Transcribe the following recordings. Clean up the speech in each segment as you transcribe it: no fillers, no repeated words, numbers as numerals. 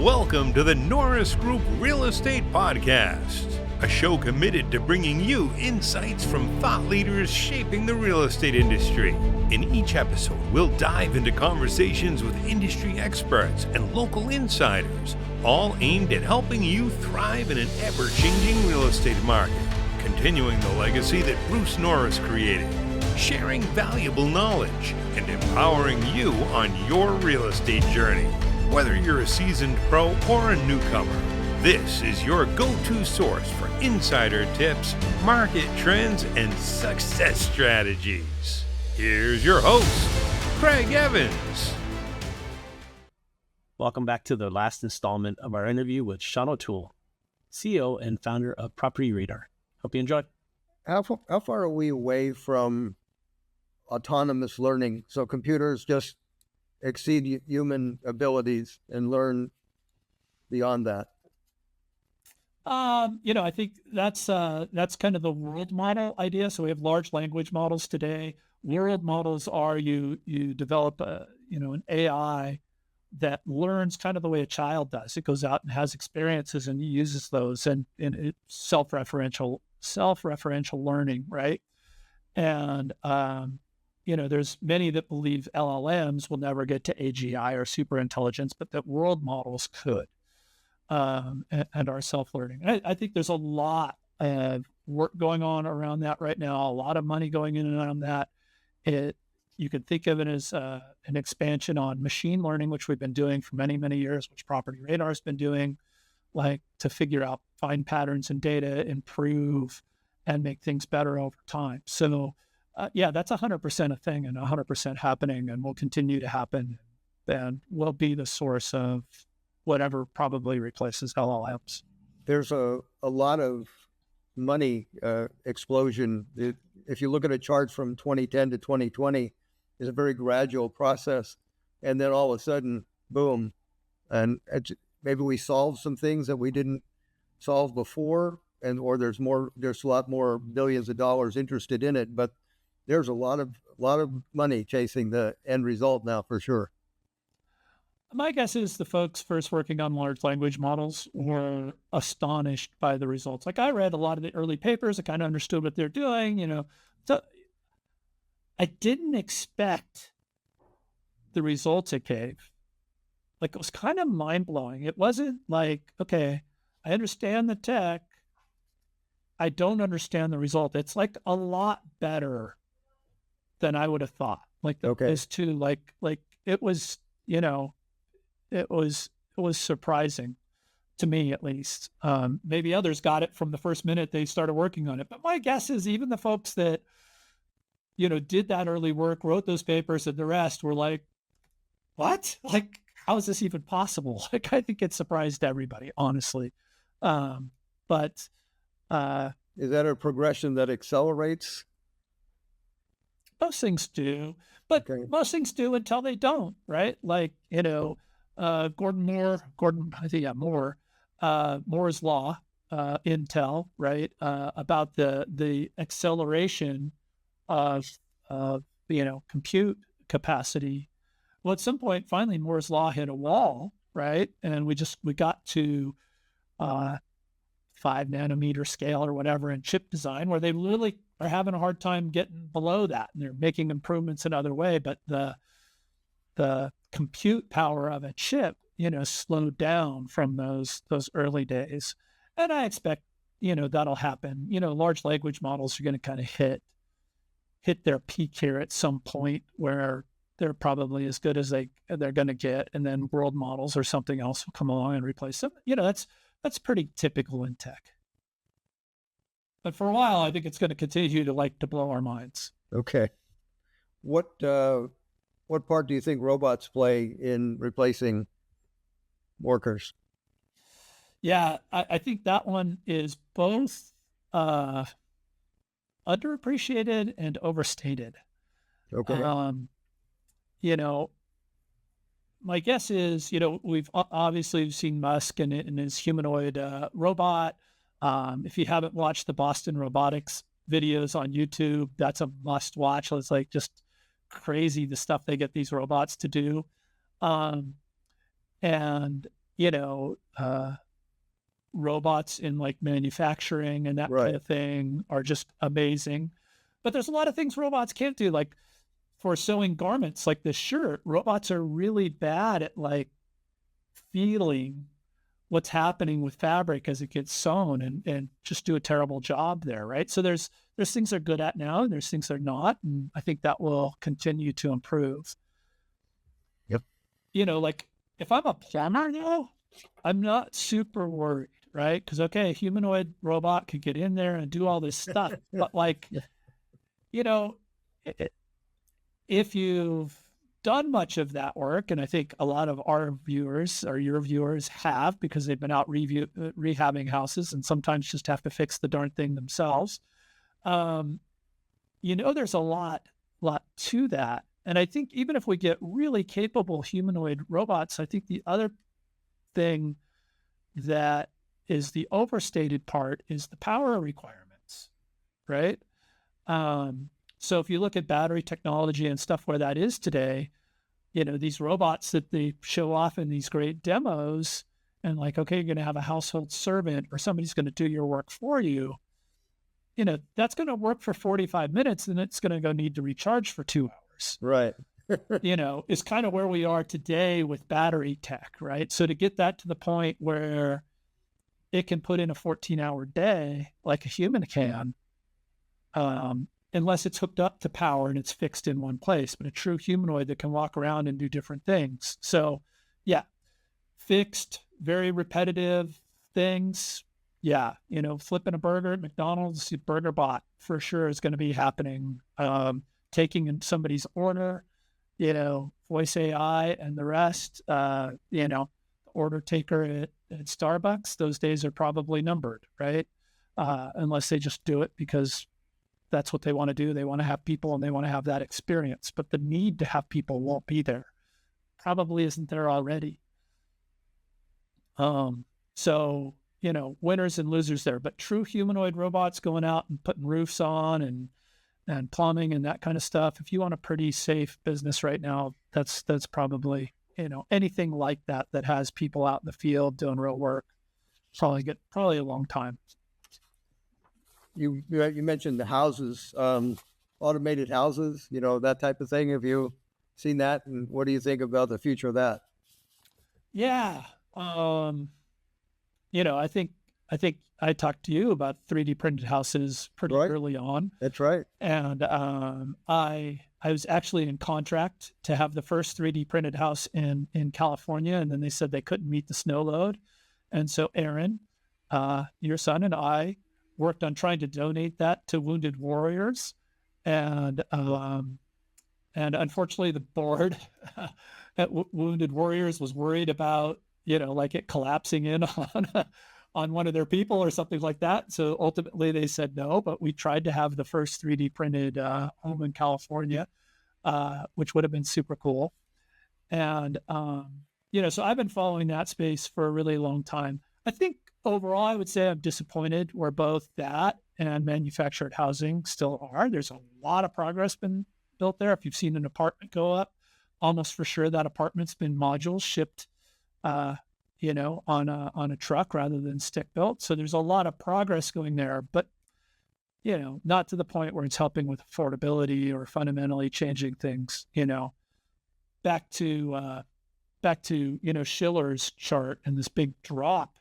Welcome to the Norris Group Real Estate Podcast, a show committed to bringing you insights from thought leaders shaping the real estate industry. In each episode, we'll dive into conversations with industry experts and local insiders, all aimed at helping you thrive in an ever-changing real estate market, continuing the legacy that Bruce Norris created, sharing valuable knowledge, and empowering you on your real estate journey. Whether you're a seasoned pro or a newcomer, this is your go-to source for insider tips, market trends, and success strategies. Here's your host, Craig Evans. Welcome back to the last installment of our interview with OToole, CEO and founder of PropertyRadar. Hope you enjoy. How far are we away from autonomous learning? So computers just exceed human abilities and learn beyond that? I think that's kind of the world model idea. So we have large language models today. World models are you develop an AI that learns kind of the way a child does. It goes out and has experiences and uses those, and it's self-referential learning, right? And there's many that believe LLMs will never get to AGI or superintelligence, but that world models could, and are self-learning. And I think there's a lot of work going on around that right now, a lot of money going in and on that. You could think of it as an expansion on machine learning, which we've been doing for many, many years, which PropertyRadar has been doing, like to figure out, find patterns in data, improve, and make things better over time. So that's 100% a thing and 100% happening, and will continue to happen, and will be the source of whatever probably replaces LLMs. There's a lot of money explosion. If you look at a chart from 2010 to 2020, it's a very gradual process, and then all of a sudden, boom, and maybe we solved some things that we didn't solve before, or there's a lot more billions of dollars interested in it, but there's a lot of money chasing the end result now, for sure. My guess is the folks first working on large language models were astonished by the results. Like, I read a lot of the early papers. I kind of understood what they're doing, So I didn't expect the results it gave. Like, it was kind of mind-blowing. It wasn't like, okay, I understand the tech, I don't understand the result. It's like a lot better than I would have thought. Like, those two, like it was, it was surprising to me, at least. Maybe others got it from the first minute they started working on it. But my guess is even the folks that, did that early work, wrote those papers, and the rest were like, what? Like, how is this even possible? Like, I think it surprised everybody, honestly. But is that a progression that accelerates? Most things do, but most things do until they don't, right? Like, Moore's law, Intel, right? About the acceleration of compute capacity. Well, at some point, finally, Moore's law hit a wall, right? And we got to 5 nanometer scale or whatever in chip design, where they literally are having a hard time getting below that, and they're making improvements another way. But the compute power of a chip, slowed down from those early days. And I expect, that'll happen. Large language models are going to kind of hit their peak here at some point, where they're probably as good as they're going to get. And then world models or something else will come along and replace them. That's pretty typical in tech. But for a while, I think it's going to continue to blow our minds. Okay. What part do you think robots play in replacing workers? Yeah, I think that one is both underappreciated and overstated. Okay. My guess is, we've obviously seen Musk and his humanoid robot. If you haven't watched the Boston Robotics videos on YouTube, that's a must watch. It's like just crazy the stuff they get these robots to do. And you know, robots in like manufacturing and that Right. kind of thing are just amazing. But there's a lot of things robots can't do, like for sewing garments, like this shirt. Robots are really bad at like feeling what's happening with fabric as it gets sewn, and just do a terrible job there, right? So there's things they're good at now, and there's things they're not, and I think that will continue to improve. Yep. You know, like if I'm a plumber now, I'm not super worried, right? Because okay, a humanoid robot could get in there and do all this stuff, but like, you know, if you've done much of that work, and I think a lot of our viewers or your viewers have, because they've been out rehabbing houses and sometimes just have to fix the darn thing themselves. You know, there's a lot to that. And I think even if we get really capable humanoid robots, I think the other thing that is the overstated part is the power requirements, right? So if you look at battery technology and stuff where that is today, you know, these robots that they show off in these great demos, and like, okay, you're going to have a household servant or somebody's going to do your work for you. You know, that's going to work for 45 minutes and it's going to go need to recharge for 2 hours. Right. You know, is kind of where we are today with battery tech, right? So to get that to the point where it can put in a 14-hour day like a human can, unless it's hooked up to power and it's fixed in one place, but a true humanoid that can walk around and do different things. So yeah, fixed, very repetitive things. Yeah, you know, flipping a burger at McDonald's, burger bot for sure is going to be happening. Taking in somebody's order, you know, voice AI and the rest, you know, order taker at Starbucks, those days are probably numbered, right? Unless they just do it because that's what they want to do. They want to have people and they want to have that experience, but the need to have people won't be there. Probably isn't there already. So, you know, winners and losers there, but true humanoid robots going out and putting roofs on and plumbing and that kind of stuff. If you want a pretty safe business right now, that's probably, you know, anything like that has people out in the field doing real work, probably a long time. You mentioned the houses, automated houses, you know, that type of thing. Have you seen that? And what do you think about the future of that? Yeah. You know, I think I talked to you about 3D printed houses pretty Right. early on. That's right. And I was actually in contract to have the first 3D printed house in California, and then they said they couldn't meet the snow load. And so Aaron, your son, and I worked on trying to donate that to Wounded Warriors. And unfortunately the board at Wounded Warriors was worried about, you know, like it collapsing in on one of their people or something like that. So ultimately they said no, but we tried to have the first 3D printed home in California, which would have been super cool. And, you know, so I've been following that space for a really long time. I think overall, I would say I'm disappointed where both that and manufactured housing still are. There's a lot of progress been built there. If you've seen an apartment go up, almost for sure that apartment's been modules shipped, you know, on a truck rather than stick built. So there's a lot of progress going there, but, you know, not to the point where it's helping with affordability or fundamentally changing things. You know, back to you know, Schiller's chart and this big drop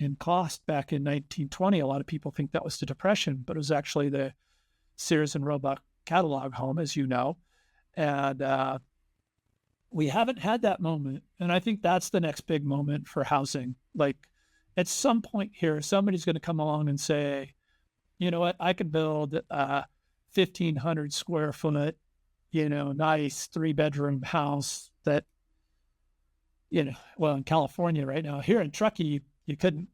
in cost back in 1920. A lot of people think that was the Depression, but it was actually the Sears and Roebuck catalog home, as you know. And we haven't had that moment. And I think that's the next big moment for housing. Like at some point here, somebody's going to come along and say, you know what, I could build a 1,500 square foot, you know, nice 3-bedroom house that, you know, well, in California right now, here in Truckee, you couldn't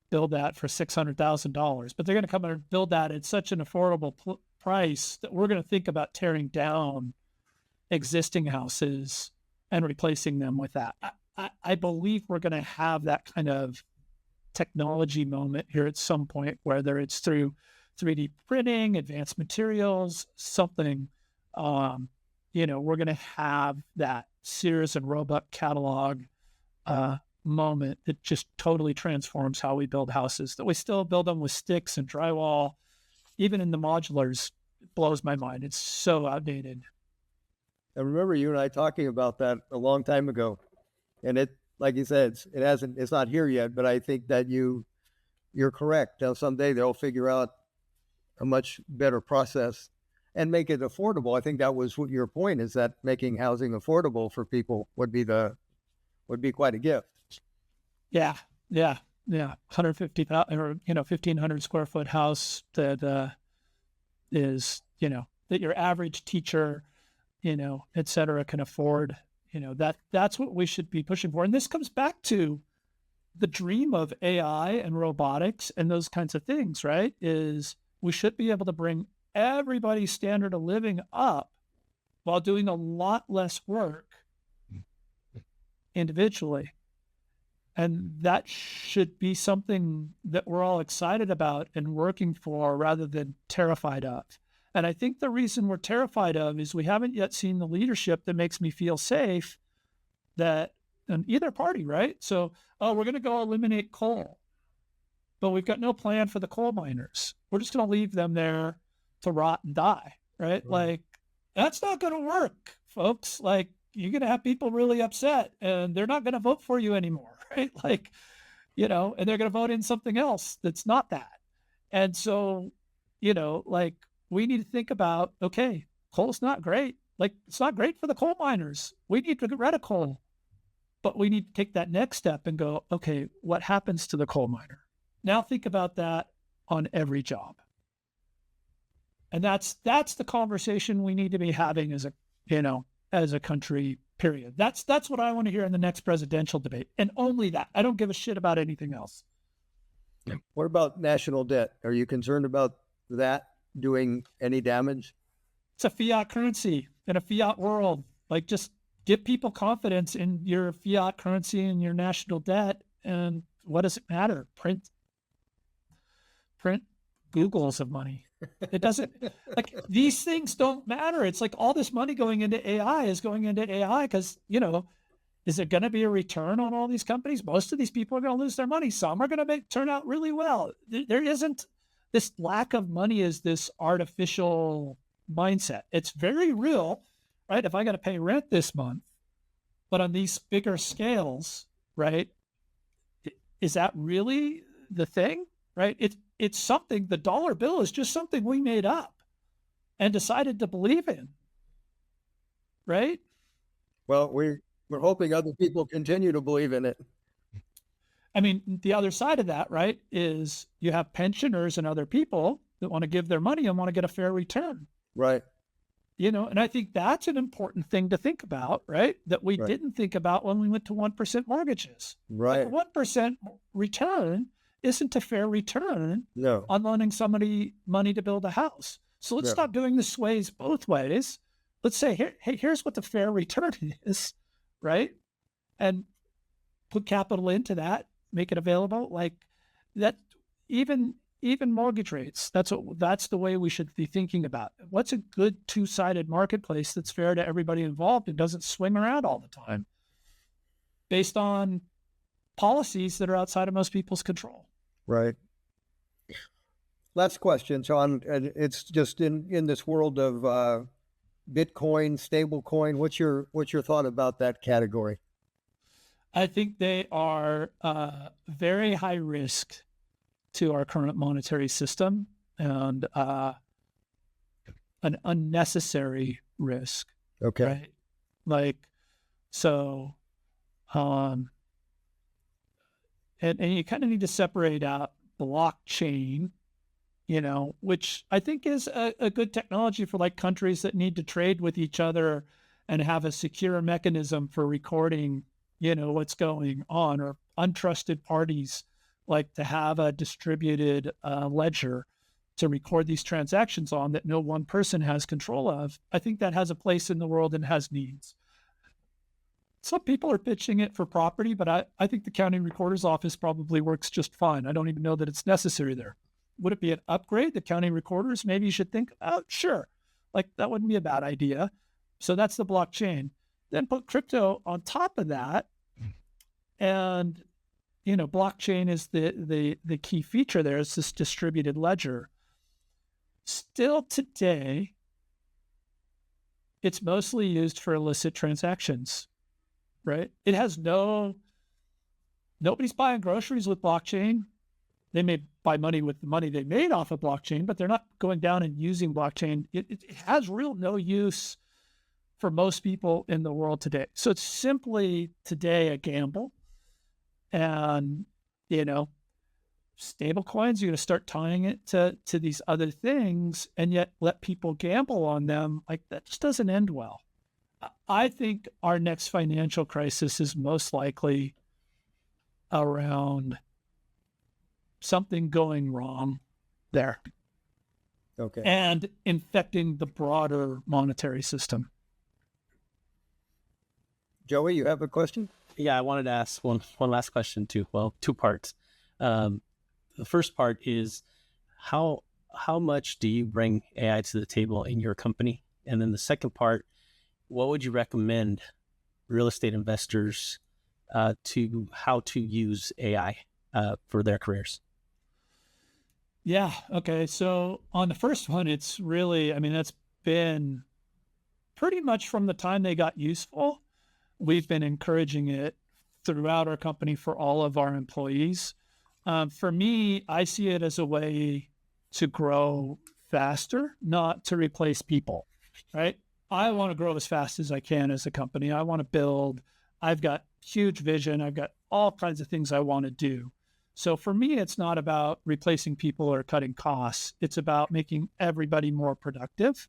build that for $600,000, but they're going to come and build that at such an affordable price that we're going to think about tearing down existing houses and replacing them with that. I believe we're going to have that kind of technology moment here at some point, whether it's through 3D printing, advanced materials, something, you know, we're going to have that Sears and Roebuck catalog, moment that just totally transforms how we build houses, that we still build them with sticks and drywall, even in the modulars. It blows my mind. It's so outdated. I remember you and I talking about that a long time ago, and it, like you said, it's not here yet, but I think that you're correct. Now someday they'll figure out a much better process and make it affordable. I think that was what your point is, that making housing affordable for people would be quite a gift. Yeah. 150,000 or 1,500 square foot house that is, that your average teacher, et cetera, can afford. That's what we should be pushing for. And this comes back to the dream of AI and robotics and those kinds of things, right? Is we should be able to bring everybody's standard of living up while doing a lot less work individually. And that should be something that we're all excited about and working for rather than terrified of. And I think the reason we're terrified of is we haven't yet seen the leadership that makes me feel safe that on either party, right? So, we're going to go eliminate coal, but we've got no plan for the coal miners. We're just going to leave them there to rot and die, right? Like, that's not going to work, folks. Like, you're going to have people really upset and they're not going to vote for you anymore, right? Like, and they're going to vote in something else that's not that. And so, like, we need to think about, okay, coal's not great. Like, it's not great for the coal miners. We need to get rid of coal. But we need to take that next step and go, okay, what happens to the coal miner? Now think about that on every job. And that's the conversation we need to be having as a country, period. That's what I want to hear in the next presidential debate. And only that. I don't give a shit about anything else. What about national debt? Are you concerned about that doing any damage? It's a fiat currency in a fiat world. Like, just give people confidence in your fiat currency and your national debt. And what does it matter? Print Googles of money. It doesn't, like, these things don't matter. It's like all this money going into AI is going into AI because, is it going to be a return on all these companies? Most of these people are going to lose their money. Some are going to turn out really well. There isn't this lack of money is this artificial mindset. It's very real, right? If I got to pay rent this month, but on these bigger scales, right? Is that really the thing, right? It's something, the dollar bill is just something we made up and decided to believe in, right? Well, we're hoping other people continue to believe in it. I mean, the other side of that, right, is you have pensioners and other people that want to give their money and want to get a fair return. Right. And I think that's an important thing to think about, right? That we didn't think about when we went to 1% mortgages. Right. Like, 1% return isn't a fair return on loaning somebody money to build a house. So let's stop doing the sways both ways. Let's say, here's what the fair return is, right? And put capital into that, make it available. Like that, even mortgage rates, that's the way we should be thinking about it. What's a good two-sided marketplace that's fair to everybody involved and doesn't swing around all the time based on policies that are outside of most people's control. Right. Last question, Sean. It's just in this world of Bitcoin, stablecoin. What's your thought about that category? I think they are very high risk to our current monetary system and an unnecessary risk. Okay. Right? Like, so, and you kind of need to separate out blockchain, which I think is a good technology for like countries that need to trade with each other and have a secure mechanism for recording, what's going on, or untrusted parties like to have a distributed ledger to record these transactions on that no one person has control of. I think that has a place in the world and has needs. Some people are pitching it for property, but I think the county recorder's office probably works just fine. I don't even know that it's necessary there. Would it be an upgrade? The county recorders, maybe you should think about, sure. Like that wouldn't be a bad idea. So that's the blockchain. Then put crypto on top of that. And, blockchain is the key feature there. It's this distributed ledger. Still today, it's mostly used for illicit transactions, right? It has nobody's buying groceries with blockchain. They may buy money with the money they made off of blockchain, but they're not going down and using blockchain. It has no use for most people in the world today. So it's simply today a gamble. And, stable coins, you're going to start tying it to these other things and yet let people gamble on them. Like, that just doesn't end well. I think our next financial crisis is most likely around something going wrong there. Okay. And infecting the broader monetary system. Joey, you have a question? Yeah, I wanted to ask one last question too. Well, two parts. The first part is how much do you bring AI to the table in your company? And then the second part, what would you recommend real estate investors to how to use AI for their careers? Yeah. Okay. So on the first one, it's really, that's been pretty much from the time they got useful. We've been encouraging it throughout our company for all of our employees. For me, I see it as a way to grow faster, not to replace people, right? I want to grow as fast as I can as a company. I want to build. I've got huge vision. I've got all kinds of things I want to do. So for me, it's not about replacing people or cutting costs. It's about making everybody more productive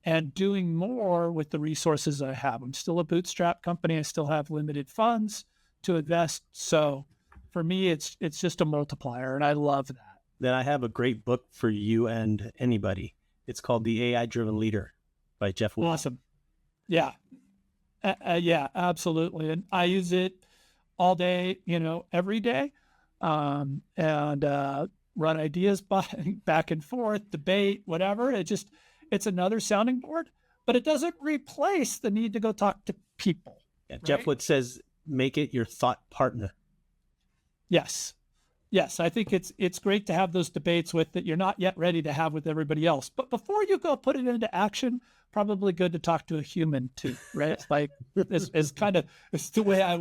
and doing more with the resources I have. I'm still a bootstrap company. I still have limited funds to invest. So for me, it's just a multiplier, and I love that. Then I have a great book for you and anybody. It's called The AI-Driven Leader by Jeff Wood. Awesome. Yeah. Yeah, absolutely. And I use it all day, every day, and run ideas back and forth, debate, whatever. It's another sounding board, but it doesn't replace the need to go talk to people. Yeah, right? Jeff Wood says, make it your thought partner. Yes. I think it's great to have those debates with that you're not yet ready to have with everybody else. But before you go put it into action, probably good to talk to a human too, right? Like it's the way I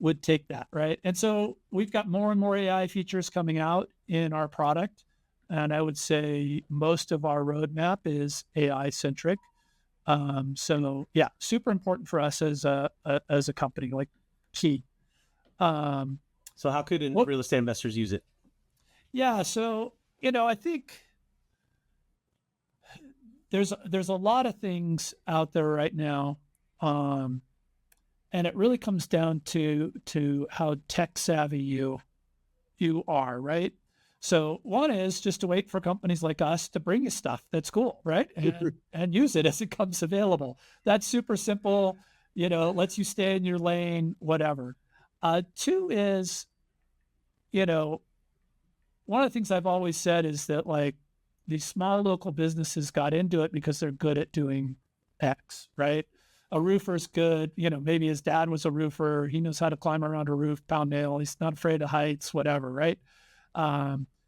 would take that, right? And so we've got more and more AI features coming out in our product. And I would say most of our roadmap is AI centric. So yeah, super important for us as a company, like key. So how could real estate investors use it? Yeah. So, I think there's a lot of things out there right now. And it really comes down to how tech savvy you are, right? So one is just to wait for companies like us to bring you stuff that's cool, right? And use it as it comes available. That's super simple, lets you stay in your lane, whatever. Two is, one of the things I've always said is that like these small local businesses got into it because they're good at doing X, right? A roofer's good, maybe his dad was a roofer. He knows how to climb around a roof, pound nail. He's not afraid of heights, whatever, right?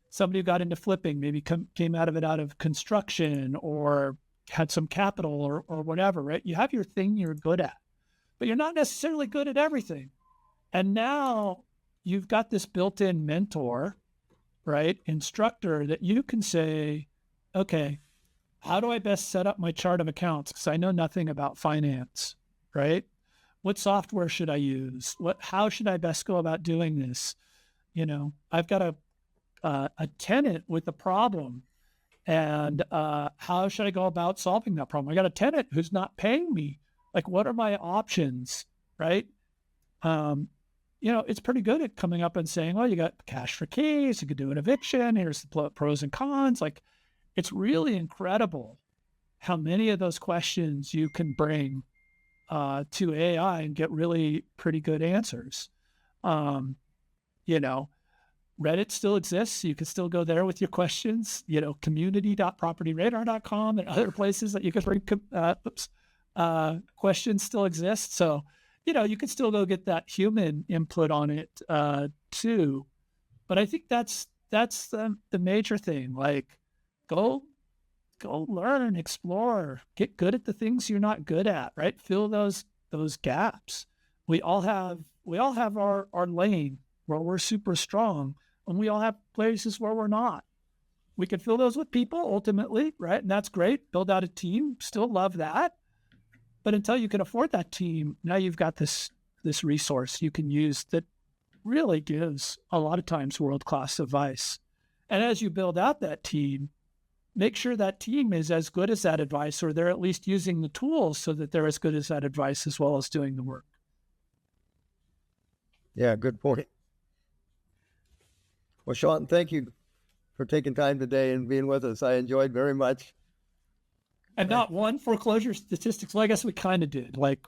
Somebody who got into flipping, maybe came out of construction or had some capital or whatever, right? You have your thing you're good at, but you're not necessarily good at everything. And now you've got this built-in mentor, right? Instructor that you can say, okay, how do I best set up my chart of accounts? Because I know nothing about finance, right? What software should I use? How should I best go about doing this? I've got a tenant with a problem, and how should I go about solving that problem? I got a tenant who's not paying me. Like, what are my options, right? It's pretty good at coming up and saying, well, you got cash for keys, you could do an eviction, here's the pros and cons. Like, it's really incredible how many of those questions you can bring to AI and get really pretty good answers. Reddit still exists. You can still go there with your questions, community.propertyradar.com and other places that you can bring questions still exist. So you could still go get that human input on it too. But I think that's the major thing. Like, go learn, explore, get good at the things you're not good at, right? Fill those gaps. We all have our lane where we're super strong, and we all have places where we're not. We can fill those with people ultimately, right? And that's great. Build out a team, still love that. But until you can afford that team, now you've got this resource you can use that really gives a lot of times world-class advice. And as you build out that team, make sure that team is as good as that advice, or they're at least using the tools so that they're as good as that advice as well as doing the work. Yeah, good point. Well, Sean, thank you for taking time today and being with us. I enjoyed very much. And not one foreclosure statistics. Well, I guess we kind of did. Like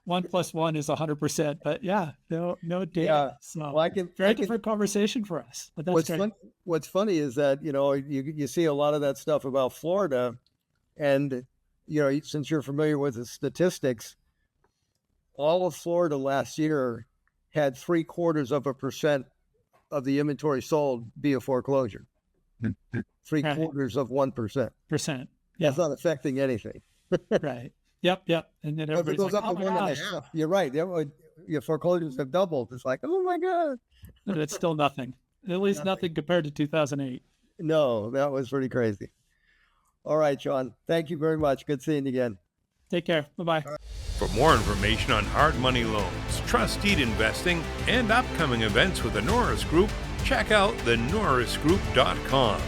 1 + 1 is 100%, but yeah, no data. Yeah. So Well, different conversation for us. But that's great. What's funny is that, you see a lot of that stuff about Florida, and, since you're familiar with the statistics, all of Florida last year had 0.75% of the inventory sold via foreclosure. 0.75%. Yeah. That's not affecting anything. Right. Yep. And then If it everybody's goes like, up oh to my 1.5, gosh. you're right. Your foreclosures have doubled. It's like, oh my God. But it's still nothing. At least nothing compared to 2008. No, that was pretty crazy. All right, Sean. Thank you very much. Good seeing you again. Take care. Bye-bye. For more information on hard money loans, trust deed investing, and upcoming events with the Norris Group, check out thenorrisgroup.com.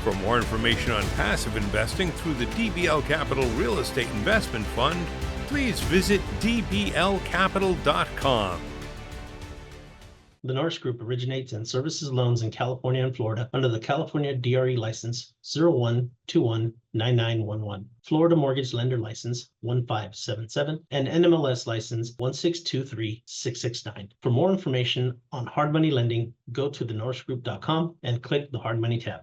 For more information on passive investing through the DBL Capital Real Estate Investment Fund, please visit dblcapital.com. The Norris Group originates and services loans in California and Florida under the California DRE license 01219911, Florida Mortgage Lender license 1577, and NMLS license 1623669. For more information on hard money lending, go to thenorrisgroup.com and click the hard money tab.